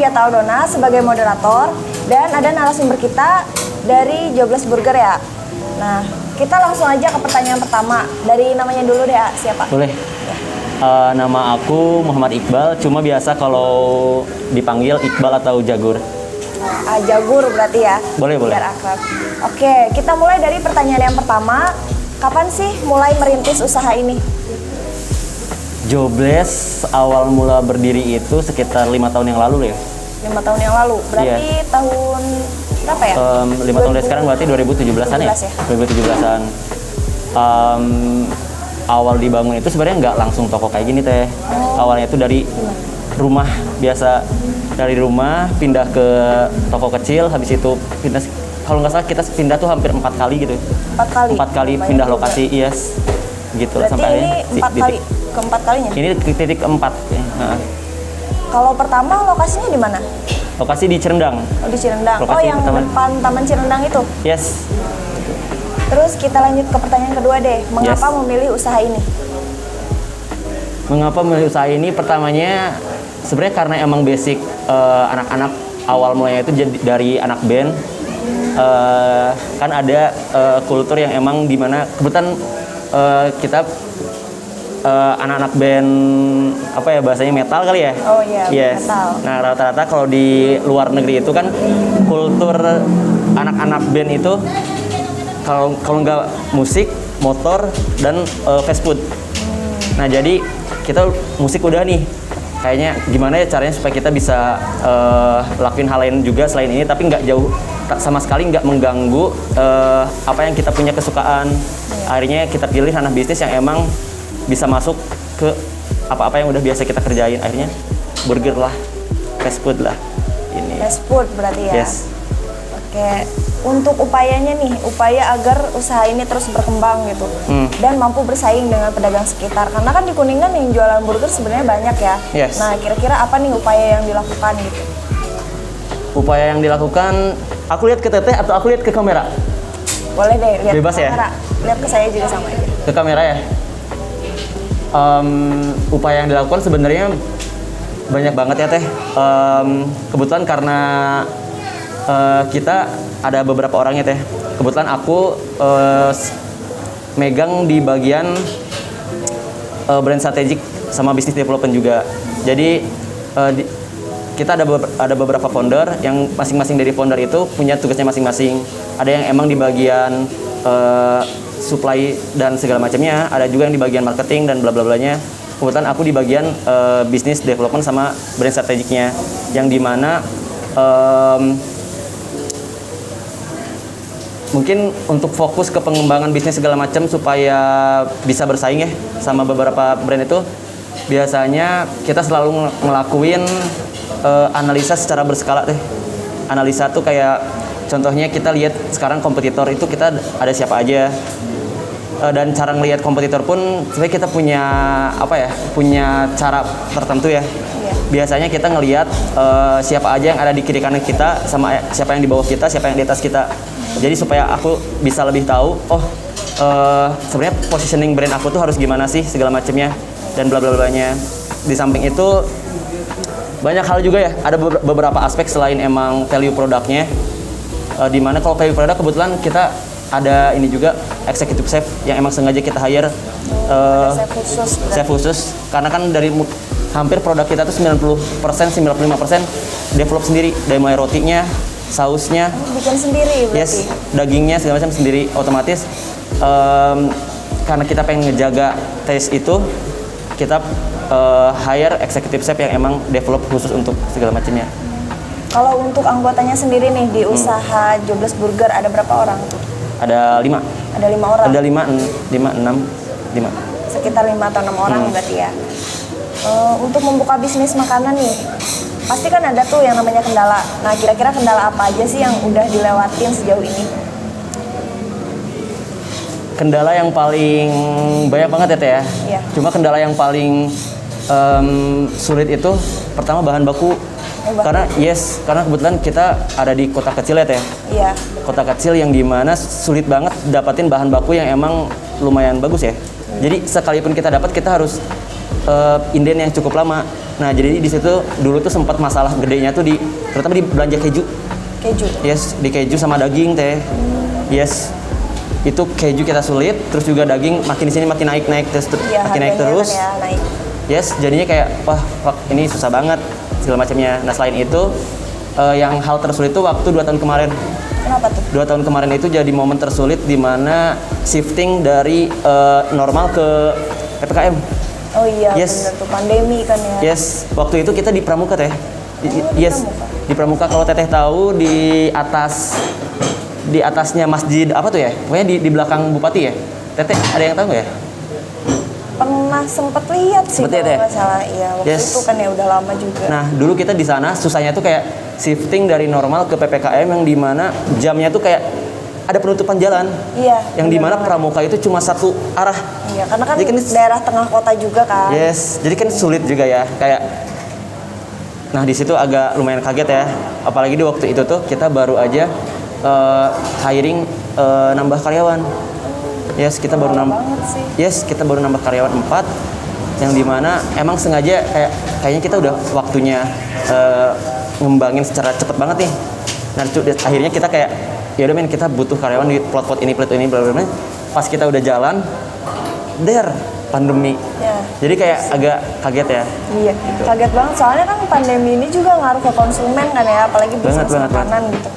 Giata Aldona sebagai moderator dan ada narasumber kita dari Jobless Burger ya. Nah, kita langsung aja ke pertanyaan pertama. Dari namanya dulu deh, siapa? Boleh. Nama aku Muhammad Iqbal, cuma biasa kalau dipanggil Iqbal atau Jagur. Jagur berarti ya? Boleh. Biar akrab. Oke, kita mulai dari pertanyaan yang pertama. Kapan sih mulai merintis usaha ini? Jobless awal mula berdiri itu sekitar 5 tahun yang lalu ya. 5 tahun yang lalu, berarti tahun berapa ya? 5 tahun dari sekarang berarti 2017-an ya? 2017-an. Awal dibangun itu sebenarnya nggak langsung toko kayak gini teh. Awalnya itu dari rumah biasa, dari rumah pindah ke toko kecil, habis itu pindah, kalau nggak salah kita pindah tuh hampir 4 kali gitu. 4 kali pindah lokasi, yes. Gitu berarti sampai ini 4 kali, keempat kalinya? Ini titik keempat. Kalau pertama lokasinya di mana? Lokasi di Cirendang. Oh, di Cirendang. Lokasi yang depan Taman Cirendang itu? Yes. Terus kita lanjut ke pertanyaan kedua deh. Mengapa memilih usaha ini? Mengapa memilih usaha ini? Pertamanya sebenarnya karena emang basic anak-anak awal mulanya itu dari anak band. Kan ada kultur yang emang dimana kebetulan kita anak-anak band apa ya bahasanya metal kali ya? Oh iya, yes. Metal. Nah rata-rata kalau di luar negeri itu kan kultur anak-anak band itu kalau nggak musik, motor dan fast food. Nah jadi kita musik udah nih. Kayaknya gimana ya caranya supaya kita bisa lakuin hal lain juga selain ini, tapi nggak jauh sama sekali nggak mengganggu apa yang kita punya kesukaan. Akhirnya kita pilih ranah bisnis yang emang bisa masuk ke apa-apa yang udah biasa kita kerjain. Akhirnya burger lah, fast food lah. Ini. Fast food berarti ya? Yes. Oke, untuk upayanya nih, upaya agar usaha ini terus berkembang gitu dan mampu bersaing dengan pedagang sekitar. Karena kan di Kuningan yang jualan burger sebenarnya banyak ya. Yes. Nah, kira-kira apa nih upaya yang dilakukan gitu? Upaya yang dilakukan, aku lihat ke Teteh atau aku lihat ke kamera? Boleh deh, lihat Bebas ke ya? kamera. Lihat ke saya juga sama aja. Ke kamera ya? Upaya yang dilakukan sebenarnya banyak banget ya Teh. Kebetulan karena kita ada beberapa orangnya Teh. Kebetulan aku megang di bagian brand strategik sama business development juga. Jadi kita ada beberapa founder yang masing-masing dari founder itu punya tugasnya masing-masing. Ada yang emang di bagian supply dan segala macamnya, ada juga yang di bagian marketing dan bla bla blanya. Kebetulan aku di bagian business development sama brand strategiknya, yang dimana mungkin untuk fokus ke pengembangan bisnis segala macam supaya bisa bersaing ya sama beberapa brand itu, biasanya kita selalu ngelakuin analisa secara berskala deh. Analisa tuh kayak contohnya kita lihat sekarang kompetitor itu kita ada siapa aja, dan cara ngelihat kompetitor pun sebenarnya kita punya punya cara tertentu ya. Biasanya kita ngelihat siapa aja yang ada di kiri kanan kita sama siapa yang di bawah kita, siapa yang di atas kita. Jadi supaya aku bisa lebih tahu, sebenarnya positioning brand aku tuh harus gimana sih segala macamnya dan bla bla blanya. Di samping itu banyak hal juga ya, ada beberapa aspek selain emang value produknya. Dimana kalau value produk kebetulan kita ada ini juga executive chef yang emang sengaja kita hire chef khusus karena kan dari hampir produk kita tuh 90% 95% develop sendiri, dari mulai rotinya, sausnya, bikin sendiri berarti. Yes, dagingnya segala macam sendiri. Otomatis karena kita pengen ngejaga taste itu, kita hire executive chef yang emang develop khusus untuk segala macamnya. Kalau untuk anggotanya sendiri nih di usaha Jobless Burger ada berapa orang? Ada 5. Ada 5 orang? Ada 5. Sekitar 5 atau 6 orang berarti ya. Untuk membuka bisnis makanan nih, pasti kan ada tuh yang namanya kendala. Nah, kira-kira kendala apa aja sih yang udah dilewatin sejauh ini? Kendala yang paling banyak banget ya Teh ya? Iya. Cuma kendala yang paling sulit itu pertama bahan baku. Karena kebetulan kita ada di kota kecil ya Teh. Iya. Kota kecil yang dimana sulit banget dapatin bahan baku yang emang lumayan bagus ya. Jadi sekalipun kita dapat, kita harus inden yang cukup lama. Nah, jadi di situ dulu tuh sempat masalah gedenya tuh terutama di belanja keju. Keju. Yes, di keju sama daging teh. Yes. Itu keju kita sulit, terus juga daging makin di sini makin naik terus Iya, makin naik harganya terus. kan ya, naik. Yes, jadinya kayak wah, fuck, ini susah banget segala macamnya. Nah, selain itu yang hal tersulit itu waktu 2 tahun kemarin. Kenapa tuh? 2 tahun kemarin itu jadi momen tersulit di mana shifting dari normal ke PPKM. Oh iya, Yes. bener tuh pandemi kan ya. Yes, waktu itu kita di Pramuka teh. Oh, di Yes, Pramuka. di Pramuka kalau teteh tahu di atasnya masjid apa tuh ya? Pokoknya di belakang bupati ya. Teteh ada yang tahu nggak ya? Pernah sempet lihat sih Sempet lihat kalau ya? nggak salah. Iya, waktu Yes. itu kan ya udah lama juga. Nah, dulu kita di sana susahnya tuh kayak shifting dari normal ke PPKM yang dimana jamnya tuh kayak ada penutupan jalan. Iya. Yang bener dimana banget. Pramuka itu cuma satu arah. Iya, karena kan Jadi kan daerah tengah kota juga kan. Yes, jadi kan sulit juga ya, kayak. Nah, di situ agak lumayan kaget ya. Apalagi di waktu itu tuh kita baru aja hiring nambah karyawan. Yes, kita baru nambah. Banget sih. Yes, kita baru nambah karyawan 4 yang dimana emang sengaja kayaknya kita udah waktunya ngembangin secara cepet banget nih. Nah, akhirnya kita kayak ya udah men, kita butuh karyawan di plot ini bla bla bla. Pas kita udah jalan, pandemi. Ya. Jadi kayak agak kaget ya. Iya, kaget banget soalnya kan pandemi ini juga ngaruh ke konsumen kan ya, apalagi bisnis Banget. makanan gitu.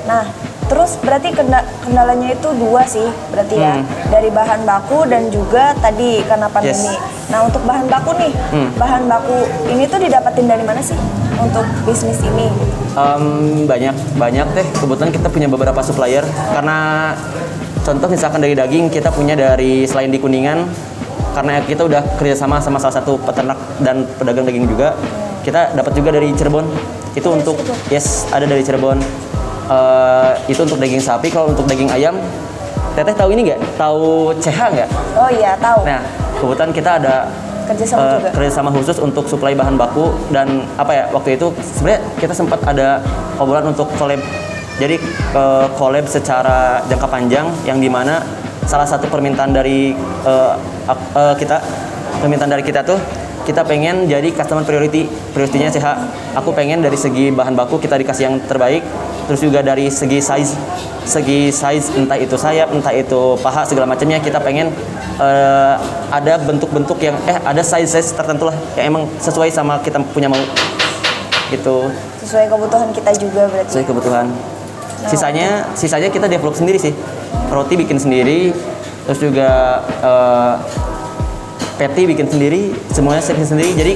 Nah, terus berarti kendalanya itu 2 sih, berarti ya, dari bahan baku dan juga tadi karena pandemi. Yes. Nah, untuk bahan baku nih, bahan baku ini tuh didapetin dari mana sih untuk bisnis ini? Banyak teh. Kebetulan kita punya beberapa supplier karena contoh misalkan dari daging kita punya dari selain di Kuningan, karena kita udah kerjasama sama salah satu peternak dan pedagang daging juga. Kita dapat juga dari Cirebon. Itu untuk yes, ada dari Cirebon. Itu untuk daging sapi. Kalau untuk daging ayam, teteh tahu ini nggak? Tahu CH nggak? Oh iya, tahu. Nah, kebetulan kita ada Kerjasama juga. kerjasama khusus untuk suplai bahan baku dan apa ya, waktu itu sebenarnya kita sempat ada obrolan untuk collab. Jadi collab secara jangka panjang yang dimana salah satu permintaan dari kita tuh kita pengen jadi customer priority-nya CH. Aku pengen dari segi bahan baku kita dikasih yang terbaik, terus juga dari segi size entah itu sayap, entah itu paha segala macamnya kita pengen ada bentuk-bentuk yang ada size tertentu lah yang emang sesuai sama kita punya mau gitu. Sesuai kebutuhan kita juga berarti. Sesuai kebutuhan. Sisanya kita develop sendiri sih. Roti bikin sendiri, terus juga patty bikin sendiri, semuanya bikin sendiri. Jadi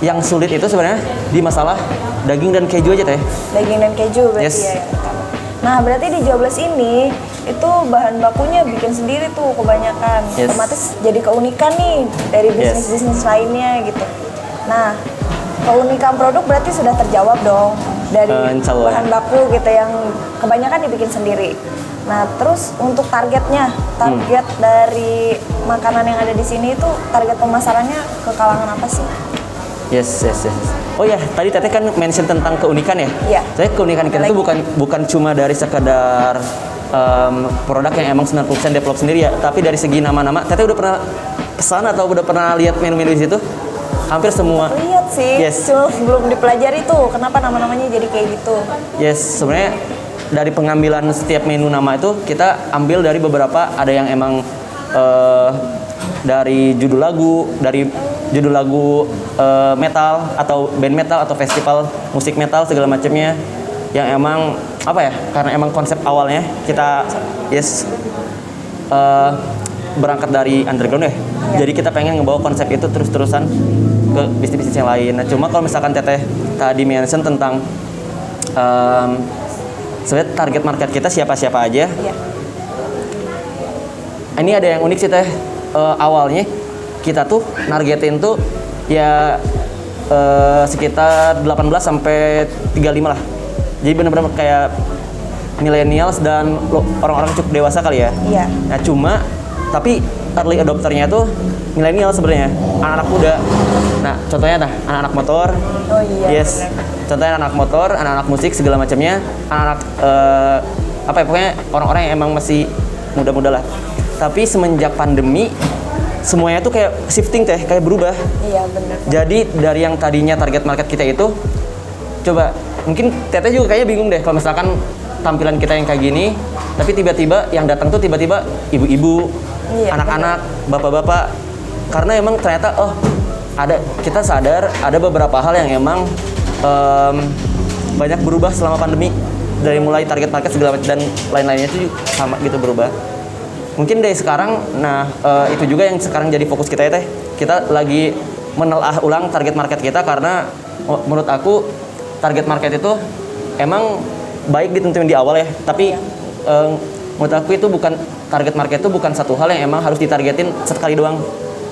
yang sulit itu sebenarnya di masalah daging dan keju aja teh. Daging dan keju berarti Yes. ya yang utama. Nah, berarti di Jobless ini itu bahan bakunya bikin sendiri tuh kebanyakan. Yes. Otomatis jadi keunikan nih dari bisnis-bisnis lainnya gitu. Nah, keunikan produk berarti sudah terjawab dong dari Insya Allah. bahan baku gitu yang kebanyakan dibikin sendiri. Nah, terus untuk target dari makanan yang ada di sini itu target pemasarannya ke kalangan apa sih? Yes. Oh ya, tadi teteh kan mention tentang keunikan ya. Iya. Saya keunikan kita itu bukan cuma dari sekedar produk yang emang 90% develop sendiri ya, tapi dari segi nama-nama. Teteh udah pernah pesan atau udah pernah lihat menu-menu di situ? Hampir semua. Lihat sih, Yes. cuma belum dipelajari tuh kenapa nama-namanya jadi kayak gitu. Yes, sebenarnya dari pengambilan setiap menu nama itu kita ambil dari beberapa, ada yang emang dari judul lagu metal atau band metal atau festival musik metal segala macamnya yang emang apa ya, karena emang konsep awalnya kita berangkat dari underground ya. Jadi kita pengen ngebawa konsep itu terus-terusan ke bisnis-bisnis yang lain. Nah, cuma kalau misalkan teteh tadi mention tentang sebenarnya target market kita siapa-siapa aja. Iya. Ini ada yang unik sih teh. Awalnya kita tuh nargetin tuh ya sekitar 18 sampai 35 lah. Jadi benar-benar kayak millennials dan orang-orang cukup dewasa kali ya. Iya. Nah, tapi early adopternya tuh milenial sebenarnya, anak-anak muda. Nah, contohnya anak-anak motor. Oh iya. Yes. Contohnya anak motor, anak-anak musik segala macamnya, anak-anak pokoknya orang-orang yang emang masih muda-muda lah. Tapi semenjak pandemi semuanya tuh kayak shifting teh, kayak berubah. Iya benar. Jadi dari yang tadinya target market kita itu, coba mungkin Teteh juga kayaknya bingung deh kalau misalkan tampilan kita yang kayak gini, tapi tiba-tiba yang datang tuh tiba-tiba ibu-ibu, Iya, anak-anak, bapak-bapak. Karena emang ternyata kita sadar ada beberapa hal yang emang banyak berubah selama pandemi, dari mulai target market segala macam dan lain-lainnya itu sama gitu berubah. Mungkin dari sekarang, itu juga yang sekarang jadi fokus kita ya Teh. Kita lagi menelaah ulang target market kita karena menurut aku target market itu emang baik ditentuin di awal ya, tapi menurut aku itu target market itu bukan satu hal yang emang harus ditargetin sekali doang,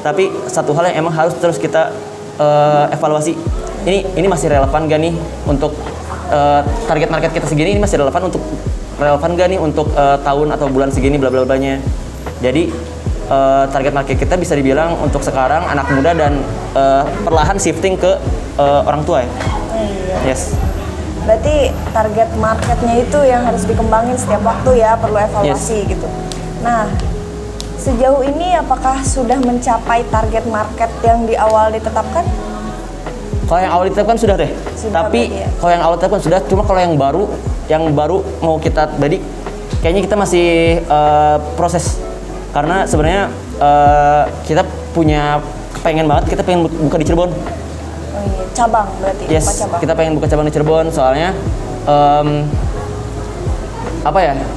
tapi satu hal yang emang harus terus kita evaluasi. Ini masih relevan gak nih untuk target market kita segini, ini masih relevan gak nih untuk tahun atau bulan segini bla bla blanya. Jadi target market kita bisa dibilang untuk sekarang anak muda dan perlahan shifting ke orang tua ya. Iya. Yes. Berarti target marketnya itu yang harus dikembangin setiap waktu ya, perlu evaluasi gitu. Nah, sejauh ini apakah sudah mencapai target market yang di awal ditetapkan? Kalau yang awal ditetapkan sudah Teh. Tapi ya? kalau yang awal ditetapkan sudah, cuma kalau yang baru mau kita jadi kayaknya kita masih proses. Karena sebenarnya kita pengen banget kita pengen buka di Cirebon. Oh iya, cabang berarti. Yes, cabang. kita pengen buka cabang di Cirebon soalnya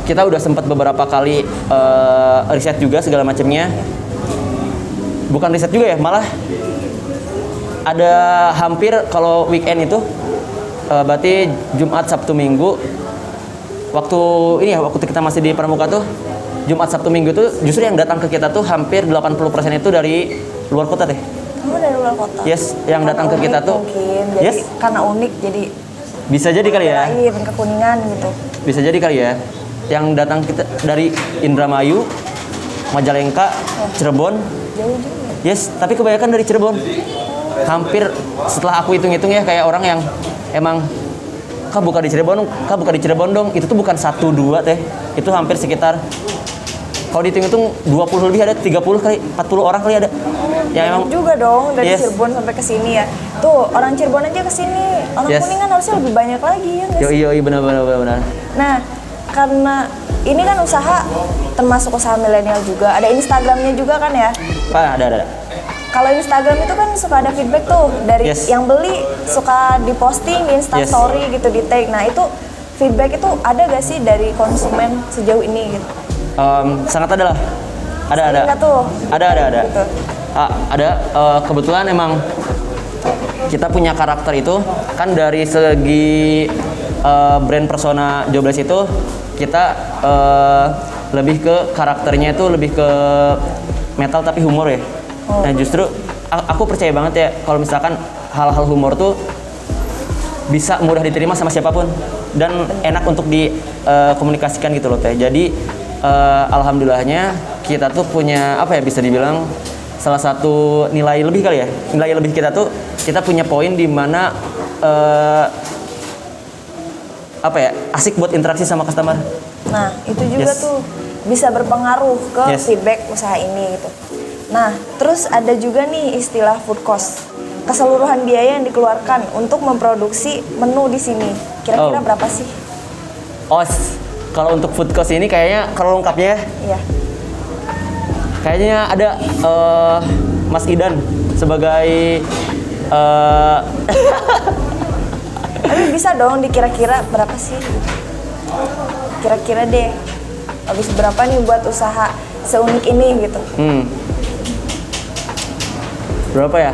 kita udah sempat beberapa kali riset juga segala macamnya. Bukan riset juga ya, malah ada hampir kalau weekend itu berarti Jumat, Sabtu, Minggu waktu kita masih di Pramuka tuh Jumat, Sabtu, Minggu tuh justru yang datang ke kita tuh hampir 80% itu dari luar kota Teh. Oh, dari luar kota? Yes, yang Karena datang ke kita tuh mungkin, jadi yes, karena unik jadi bisa jadi kali ya. lain ke Kuningan gitu. Bisa jadi kali ya. Yang datang kita dari Indramayu, Majalengka, Cirebon. Jauh juga. Yes, tapi kebanyakan dari Cirebon. Hampir setelah aku hitung-hitung ya kayak orang yang emang kah buka di Cirebon dong. Itu tuh bukan 1 2 Teh. Itu hampir sekitar kalau dihitung-hitung 20 lebih ada, 30 kali, 40 orang kali ada. Ya emang juga dong dari yes, Cirebon sampai ke sini ya. Tuh, orang Cirebon aja ke sini. Orang yes, Kuningan harusnya lebih banyak lagi ya nggak sih? Iya benar. Nah, karena ini kan usaha termasuk usaha milenial juga. Ada Instagramnya juga kan ya? Ada. Kalau Instagram itu kan suka ada feedback tuh dari Yes, yang beli, suka diposting di Instastory yes, gitu, di tag. Nah itu feedback itu ada gak sih dari konsumen sejauh ini gitu? Sangat ada lah. Ada. Enggak tuh? Ada. Gitu. Ada. Kebetulan emang kita punya karakter itu kan dari segi brand persona Jobless itu kita lebih ke karakternya itu lebih ke metal tapi humor ya. Nah justru aku percaya banget ya kalau misalkan hal-hal humor tuh bisa mudah diterima sama siapapun dan enak untuk dikomunikasikan gitu loh Teh. Jadi alhamdulillahnya kita tuh punya bisa dibilang salah satu nilai lebih kali ya. Nilai lebih kita tuh kita punya poin di mana asik buat interaksi sama customer. Nah itu juga Yes, tuh bisa berpengaruh ke yes, feedback usaha ini gitu. Nah terus ada juga nih istilah food cost, keseluruhan biaya yang dikeluarkan untuk memproduksi menu di sini. Kira-kira berapa sih? Kalau untuk food cost ini kayaknya kalau lengkapnya Iya. kayaknya ada Mas Idan sebagai Tapi bisa dong dikira-kira berapa sih? Kira-kira deh, habis berapa nih buat usaha seunik ini gitu? Berapa ya?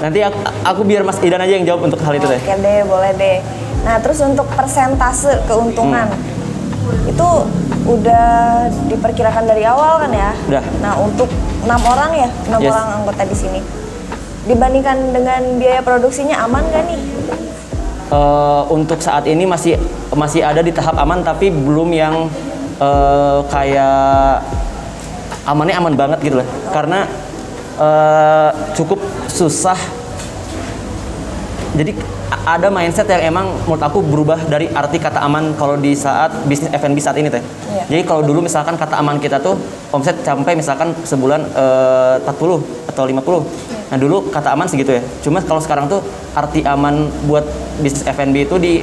Nanti aku biar Mas Idan aja yang jawab untuk hal itu Teh. Oke deh, boleh deh. Nah terus untuk persentase keuntungan itu udah diperkirakan dari awal kan ya? Udah. Nah untuk 6 orang ya, 6 Yes, orang anggota di sini. Dibandingkan dengan biaya produksinya aman gak nih? Untuk saat ini masih ada di tahap aman tapi belum yang kayak amannya aman banget gitu loh. Karena cukup susah. Jadi ada mindset yang emang menurut aku berubah dari arti kata aman kalau di saat bisnis F&B saat ini teh. Iya. Jadi kalau dulu misalkan kata aman kita tuh omset sampai misalkan sebulan 40 atau 50. Nah dulu kata aman segitu ya. Cuma kalau sekarang tuh arti aman buat bisnis F&B itu di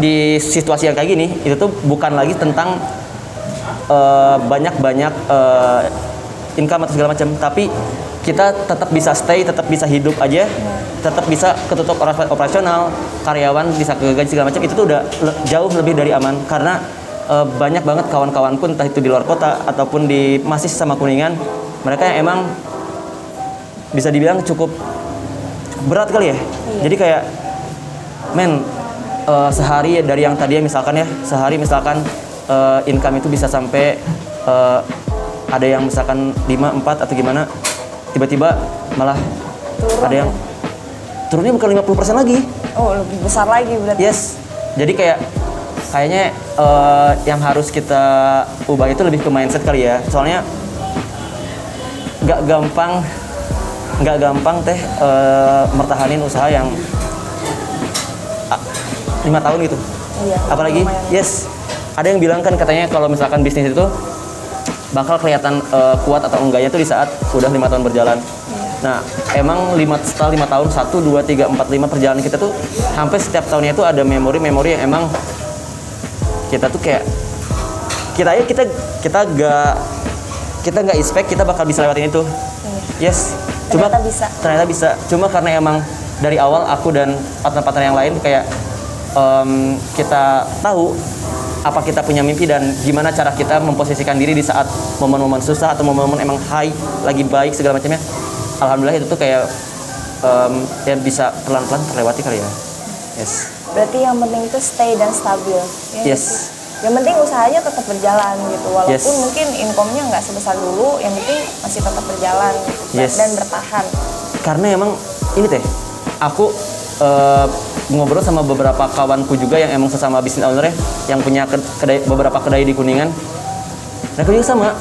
di situasi yang kayak gini itu tuh bukan lagi tentang banyak-banyak income atau segala macam, tapi kita tetap bisa stay, tetap bisa hidup aja, tetap bisa ketutup operasional, karyawan bisa kegaji segala macam, itu tuh udah jauh lebih dari aman karena banyak banget kawan-kawanku entah itu di luar kota ataupun masih sama Kuningan, mereka yang emang bisa dibilang cukup berat kali ya. Jadi kayak sehari dari yang tadinya misalkan ya, sehari misalkan income itu bisa sampai ada yang misalkan 5, 4 atau gimana, tiba-tiba malah Turun. ada yang turunnya bukan 50% lagi. Oh, lebih besar lagi berarti. Yes. Jadi kayaknya yang harus kita ubah itu lebih ke mindset kali ya. Soalnya nggak gampang teh mertahanin usaha yang 5 tahun gitu. Iya. Apalagi, lumayan. yes. Ada yang bilang kan katanya kalau misalkan bisnis itu bakal kelihatan kuat atau enggaknya tuh di saat udah 5 tahun berjalan. Nah, emang setelah 5 tahun, 1, 2, 3, 4, 5 perjalanan kita tuh hampir setiap tahunnya itu ada memori-memori yang emang kita tuh kayak kita nggak expect kita bakal bisa lewatin itu. Yes. Ternyata bisa. Cuma karena emang dari awal aku dan partner-partner yang lain kayak kita tahu apa kita punya mimpi dan gimana cara kita memposisikan diri di saat momen-momen susah atau momen-momen emang high, lagi baik segala macamnya. Alhamdulillah itu tuh kayak ya bisa pelan-pelan terlewati kali ya. Yes. Berarti yang penting itu stay dan stabil. Ya, Yes. gitu. Yang penting usahanya tetap berjalan gitu. Walaupun Yes. mungkin income-nya nggak sebesar dulu, yang penting masih tetap berjalan gitu. Yes. Dan bertahan. Karena emang ini teh, aku ngobrol sama beberapa kawanku juga yang emang sesama business owner ya, yang punya beberapa kedai di Kuningan. Mereka juga sama.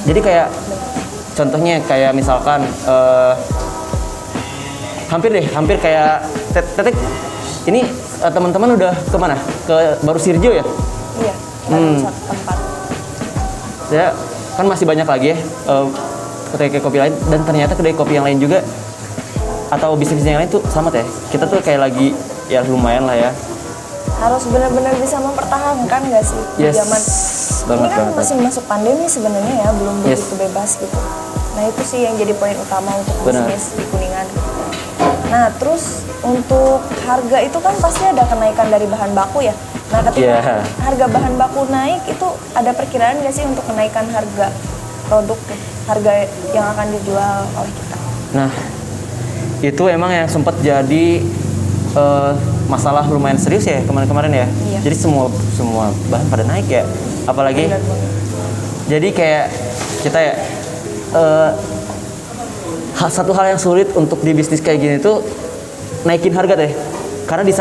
Jadi kayak contohnya kayak misalkan hampir kayak Tetek ini teman-teman udah kemana? Ke Baru Sirjo ya? Iya. Baru satu tempat. Ya kan masih banyak lagi ya kedai kopi lain, dan ternyata kedai kopi yang lain juga atau bisnis yang lain tuh sama teh. Kita tuh kayak lagi ya lumayan lah ya. Harus benar-benar bisa mempertahankan nggak sih di Yes. zaman ini kan Banget. masih masuk pandemi sebenarnya ya, belum Yes. begitu bebas gitu. Nah itu sih yang jadi poin utama untuk Benar. bisnis di Kuningan. Nah terus untuk harga itu kan pasti ada kenaikan dari bahan baku ya. Nah ketika Yeah. harga bahan baku naik itu ada perkiraan nggak sih untuk kenaikan harga produk, harga yang akan dijual oleh kita? Nah, itu emang yang sempat jadi masalah lumayan serius ya kemarin-kemarin ya. Iya. Jadi semua bahan pada naik ya. Apalagi Benar banget. jadi kayak kita ya satu hal yang sulit untuk di bisnis kayak gini tuh naikin harga teh. Karena di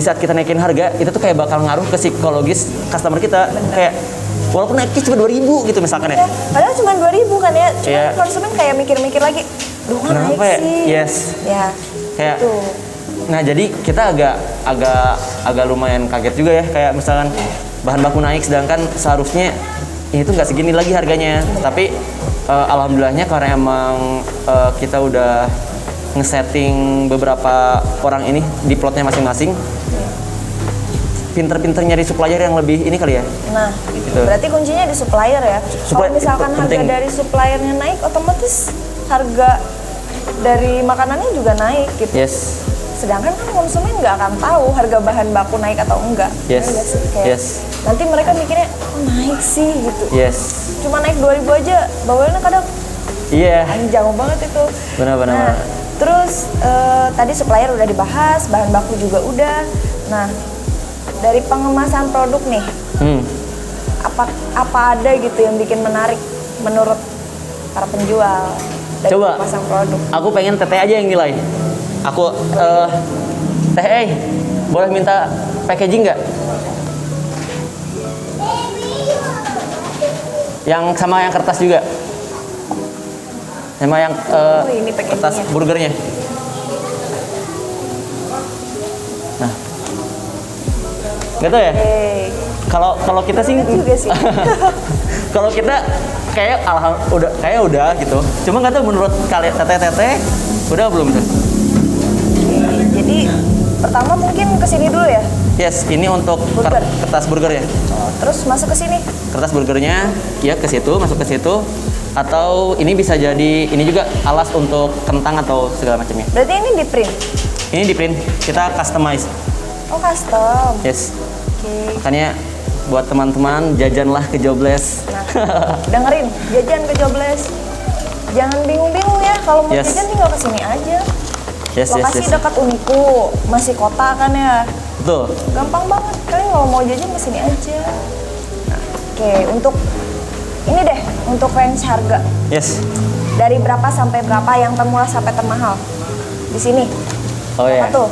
saat kita naikin harga itu tuh kayak bakal ngaruh ke psikologis customer kita. Kayak walaupun naiknya cuma 2.000 gitu misalkan ya. Ya, padahal cuma 2.000 kan ya. Cuma Iya. konsumen kayak mikir-mikir lagi, duh kok naik Kenapa ya? sih? Yes. Ya, Kayak itu. Nah, jadi kita agak lumayan kaget juga ya, kayak misalkan bahan baku naik sedangkan seharusnya ini tuh nggak segini lagi harganya. Tapi alhamdulillahnya karena emang kita udah ngesetting beberapa orang ini di plotnya masing-masing. Pinter-pinter nyari supplier yang lebih ini kali ya. Nah, Gitu. berarti kuncinya di supplier ya. Supplier, Kalau misalkan itu harga penting. dari suppliernya naik, otomatis harga dari makanannya juga naik gitu. Yes. Sedangkan kan konsumen nggak akan tahu harga bahan baku naik atau enggak. Yes. Ya nggak sih? Kayak Yes. nanti mereka mikirnya, oh naik sih gitu. Yes. Cuma naik 2.000 aja, bawelnya kadang Iya. jauh banget itu. Benar-benar. Nah, terus tadi supplier udah dibahas, bahan baku juga udah. Nah, dari pengemasan produk nih, apa ada gitu yang bikin menarik menurut para penjual dari Coba. pengemasan produk? Aku pengen teteh aja yang nilai. Aku teh, boleh minta packaging nggak? Yang sama yang kertas juga. Sama yang ini packagingnya. kertas burgernya. Nggak tahu ya. Kalau kita sih juga sih. kalau kita kayak udah gitu. Cuma nggak tahu menurut kalian teteh udah belum tuh? Jadi pertama mungkin kesini dulu ya. Yes, ini untuk Burger. kertas burger ya. Terus masuk ke sini. Kertas burgernya ya ke situ, masuk ke situ. Atau ini bisa jadi ini juga alas untuk kentang atau segala macamnya. Berarti ini di print. Ini di print, kita customize. Oh, custom. Yes. Oke. Makanya buat teman-teman jajanlah ke Jobless. Nah, dengerin, jajan ke Jobless. Jangan bingung-bingung ya, kalau mau Yes. jajan tinggal ke sini aja. Yes, Lokasi yes. dekat Uniku, masih kota kan ya. Betul. Gampang banget, kalian kalau mau jajan ke sini aja. Nah, oke, untuk ini deh, untuk range harga. Yes. Dari berapa sampai berapa yang termurah sampai termahal? Di sini. Oh ya. Apa tuh?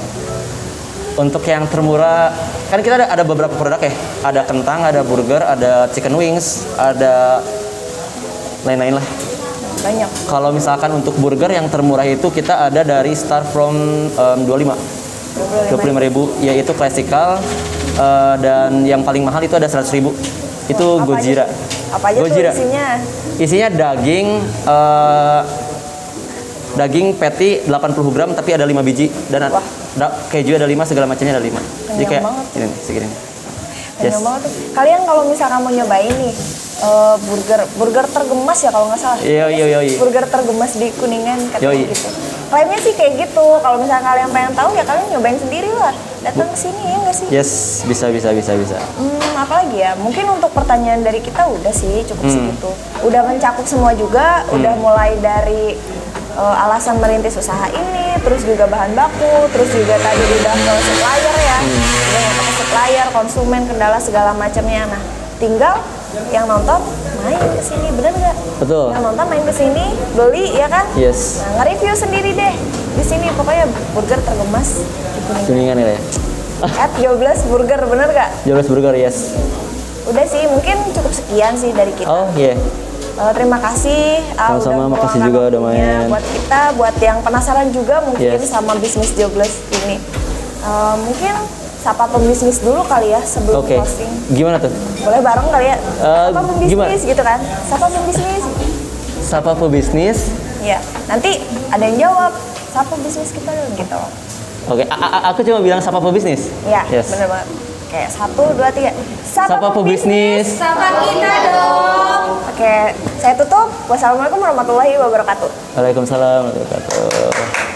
Untuk yang termurah, kan kita ada beberapa produk ya. Ada kentang, ada burger, ada chicken wings, ada lain-lain lah. Banyak. Kalau misalkan untuk burger yang termurah itu kita ada dari start from 25.000, yaitu classical, dan yang paling mahal itu ada 100.000. Itu Apa Gojira. aja? Apa aja Gojira. tuh isinya? Isinya daging patty 80 gram tapi ada 5 biji dan Wah. keju ada 5, segala macamnya ada 5. Jadi Kenyang kayak banget. ini nih, segini. Kenyang Yes. banget tuh. Kalian kalau misalkan mau nyobain nih burger tergemas ya kalau nggak salah. Yoi. Burger tergemas di Kuningan katanya Yoi. gitu. Klaimnya sih kayak gitu. Kalau misalkan kalian pengen tahu ya kalian nyobain sendiri lah. Datang ke sini ya nggak sih? Yes, bisa. Apalagi ya? Mungkin untuk pertanyaan dari kita udah sih cukup segitu. Udah mencakup semua juga. Udah mulai dari alasan merintis usaha ini, terus juga bahan baku, terus juga tadi udah ke supplier ya, udah yang ke supplier, konsumen, kendala segala macamnya. Nah, tinggal yang nonton main ke sini, bener nggak? Betul. Yang nonton main ke sini, beli ya kan? Yes. Nah, nge-review sendiri deh di sini. Pokoknya burger tergemas di Kuningan. Kuningan ya. At Jobless Burger, bener gak? Jobless Burger, yes. Udah sih, mungkin cukup sekian sih dari kita. Oh, iya. Terima kasih Al, Sama-sama, udah makasih meluangkan juga udah waktunya main. buat kita, buat yang penasaran juga mungkin Yes. sama bisnis Jobless ini. Mungkin sapa pembisnis dulu kali ya sebelum Oke. closing. Gimana tuh? Boleh bareng kali ya? Sapa pembisnis gimana? gitu kan? Sapa pembisnis. Sapa pebisnis. Ya, nanti ada yang jawab. Sapa bisnis kita dong gitu. Oke, aku cuma bilang sapa pebisnis. Ya, Yes. bener banget. Kayak 1, 2, 3. Sapa pebisnis. Sapa kita dong. Oke, saya tutup. Wassalamualaikum warahmatullahi wabarakatuh. Waalaikumsalam warahmatullahi wabarakatuh.